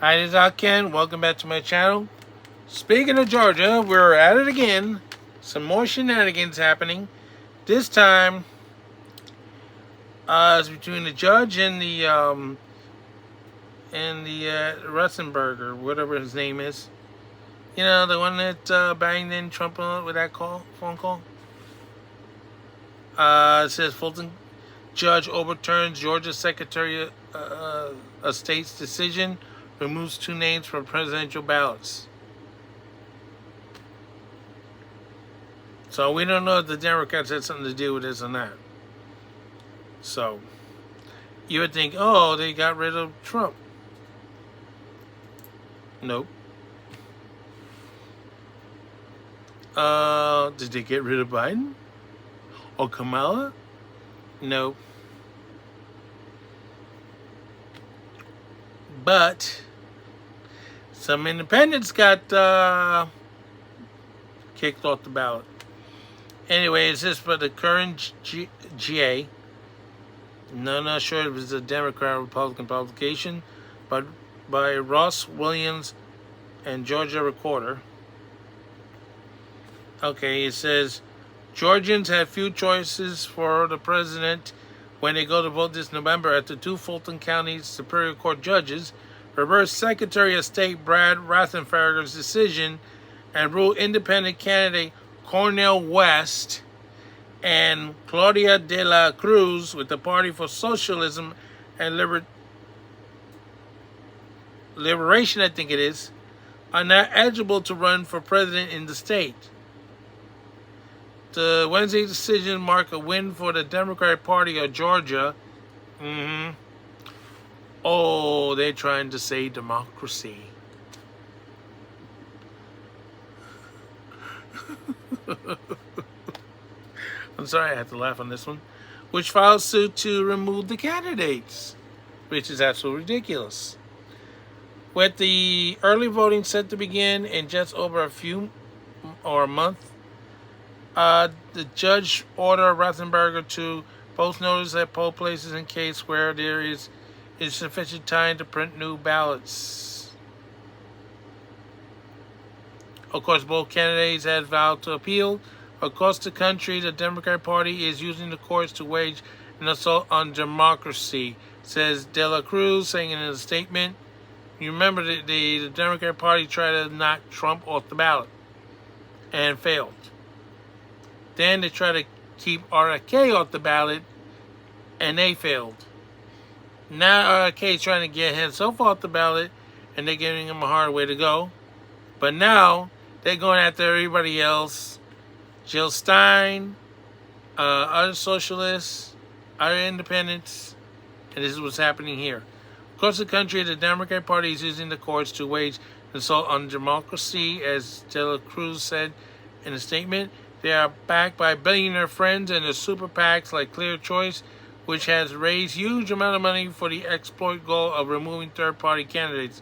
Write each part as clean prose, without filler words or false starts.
Hi, this is Ken. Welcome back to my channel. Speaking of Georgia, we're at it again. Some more shenanigans happening. This time, it's between the judge and the Russenberger, whatever his name is. You know, the one that banged in Trump with that phone call. It says Fulton judge overturns Georgia Secretary of State's decision, removes 2 names from presidential ballots. So we don't know if the Democrats had something to do with this or not. So you would think, oh, they got rid of Trump. Nope. Did they get rid of Biden? Or Kamala? Nope. But some independents got kicked off the ballot. Anyway, it's just for the current GA. No, not sure if it's a Democrat or Republican publication, but by Ross Williams and Georgia Recorder. Okay, it says Georgians have few choices for the president when they go to vote this November after 2 Fulton County Superior Court judges reversed Secretary of State Brad Raffensperger's decision and ruled independent candidate Cornel West and Claudia de la Cruz with the Party for Socialism and Liberation, I think it is, are not eligible to run for president in the state. The Wednesday decision marked a win for the Democratic Party of Georgia. Oh, they're trying to say democracy. I'm sorry, I had to laugh on this one. Which filed suit to remove the candidates, which is absolutely ridiculous. With the early voting set to begin in just over a month, the judge ordered Ratzenberger to post notice at poll places in case where there is insufficient time to print new ballots. Of course, both candidates had vowed to appeal. Across the country, the Democratic Party is using the courts to wage an assault on democracy, says De La Cruz, saying in a statement. You remember the Democratic Party tried to knock Trump off the ballot and failed. Then they tried to keep RFK off the ballot, and they failed. Now RFK is trying to get himself off the ballot, and they're giving him a hard way to go. But now they're going after everybody else. Jill Stein, other socialists, other independents, and this is what's happening here. Across the country, the Democratic Party is using the courts to wage an assault on democracy, as De La Cruz said in a statement. They are backed by billionaire friends and the super PACs like Clear Choice, which has raised huge amount of money for the exploit goal of removing third-party candidates.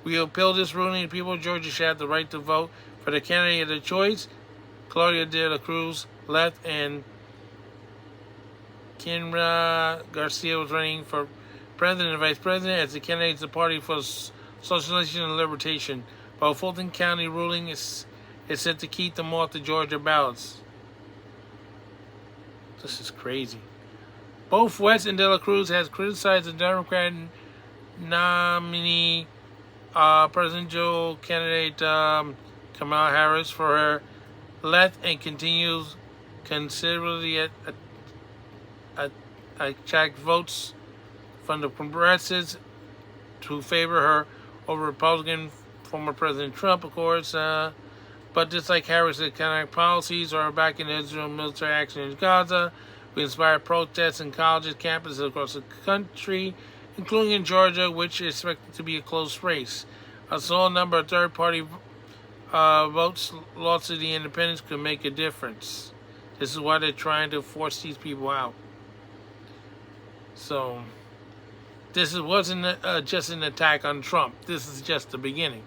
We appeal this ruling. The people of Georgia should have the right to vote for the candidate of their choice. Claudia de la Cruz left, and Kinra Garcia was running for president and vice president as the candidates of the Party for Socialization and Liberation. While Fulton County ruling is set to keep them off the Georgia ballots. This is crazy. Both West and De La Cruz has criticized the Democrat nominee, presidential candidate Kamala Harris for her left and continues considerably attract votes from the progressives to favor her over Republican former President Trump, of course. But just like Harris' economic policies are backing Israel military action in Gaza, we inspired protests in colleges, campuses across the country, including in Georgia, which is expected to be a close race. A small number of third-party votes lost to the independents could make a difference. This is why they're trying to force these people out. So, wasn't just an attack on Trump. This is just the beginning.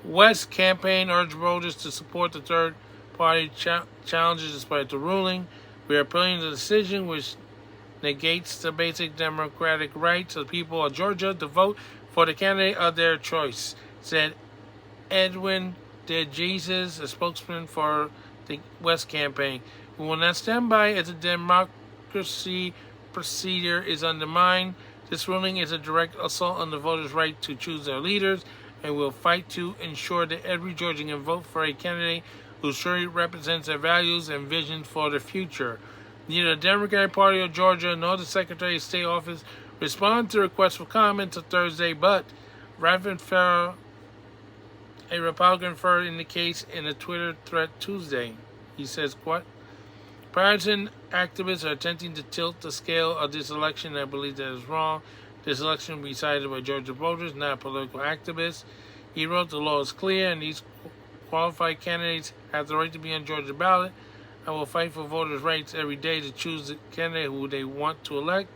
West's campaign urged voters to support the third-party challenges despite the ruling. We are appealing the decision, which negates the basic democratic rights of the people of Georgia to vote for the candidate of their choice, said Edwin DeJesus, a spokesman for the West campaign. We will not stand by as a democracy procedure is undermined. This ruling is a direct assault on the voters' right to choose their leaders, and will fight to ensure that every Georgian can vote for a candidate who surely represents their values and visions for the future. Neither the Democratic Party of Georgia nor the Secretary of State office responded to requests for comment on Thursday, but Raven Farrell, a Republican firm, indicates in a Twitter thread Tuesday. He says, quote, partisan activists are attempting to tilt the scale of this election. I believe that is wrong. This election will be decided by Georgia voters, not political activists. He wrote, the law is clear, and these qualified candidates have the right to be on Georgia ballot. I will fight for voters' rights every day to choose the candidate who they want to elect.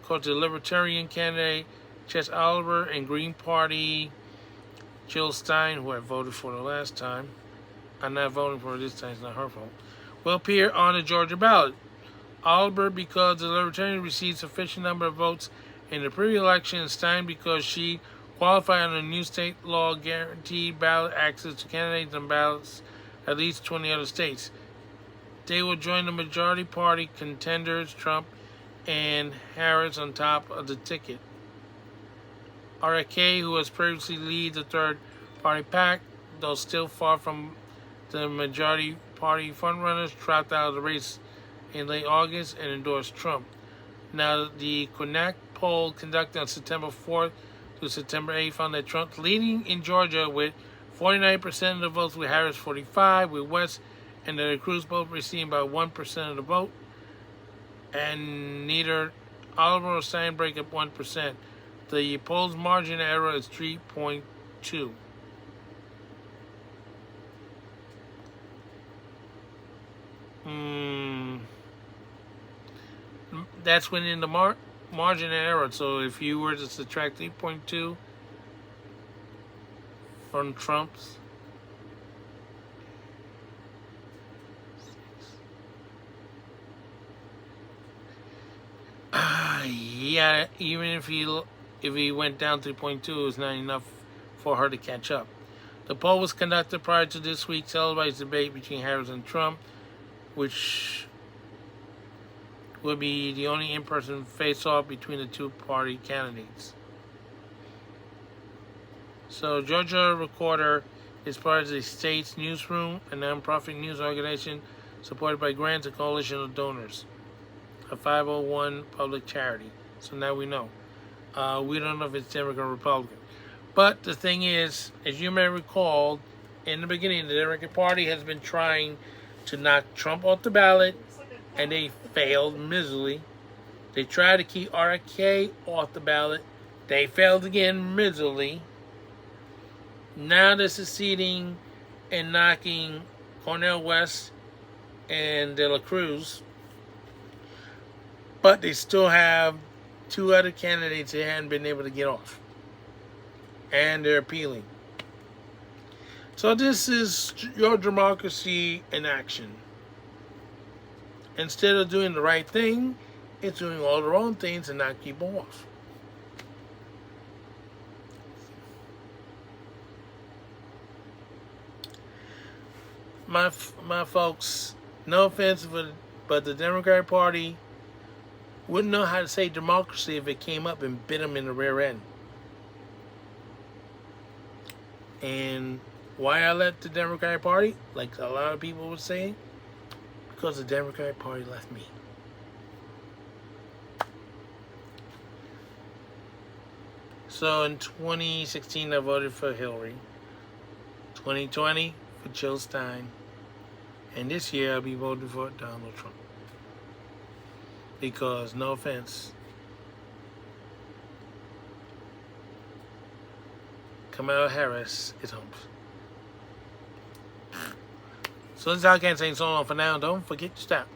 According to the Libertarian candidate, Chet Oliver, and Green Party, Jill Stein, who I voted for the last time, I'm not voting for her this time, it's not her fault, will appear on the Georgia ballot. Oliver, because the Libertarian received sufficient number of votes in the previous election, and Stein, because she qualified under new state law guaranteed ballot access to candidates and ballots at least 20 other states. They will join the majority party contenders, Trump and Harris, on top of the ticket. RFK, who has previously led the third party pack, though still far from the majority party frontrunners, dropped out of the race in late August and endorsed Trump. Now, the Cornel poll conducted on September 4th to September 8th found that Trump's leading in Georgia with 49% of the votes, with Harris 45%, with West and the Cruz both receiving about 1% of the vote, and neither Oliver or Stein break up 1%. The poll's margin of error is 3.2. That's within the margin of error. So if you were to subtract 3.2 from Trump's, yeah, even if he went down 3.2, it's not enough for her to catch up. The poll was conducted prior to this week's televised debate between Harris and Trump, which would be the only in-person face-off between the two party candidates. So, Georgia Recorder is part of the state's newsroom, a nonprofit news organization supported by grants and coalition of donors, a 501 public charity. So now we know. We don't know if it's Democrat or Republican. But the thing is, as you may recall, in the beginning, the Democratic Party has been trying to knock Trump off the ballot, and they failed miserably. They tried to keep RFK off the ballot. They failed again miserably. Now they're succeeding in knocking Cornel West and De La Cruz. But they still have two other candidates they hadn't been able to get off. And they're appealing. So this is your democracy in action. Instead of doing the right thing, it's doing all the wrong things and not keep them off. My folks, no offense, but the Democratic Party wouldn't know how to say democracy if it came up and bit them in the rear end. And why I left the Democratic Party, like a lot of people would say, because the Democratic Party left me. So in 2016, I voted for Hillary. 2020 for Jill Stein. And this year, I'll be voting for Donald Trump. Because, no offense, Kamala Harris is humps. So this is how I can say so long for now. Don't forget to stop.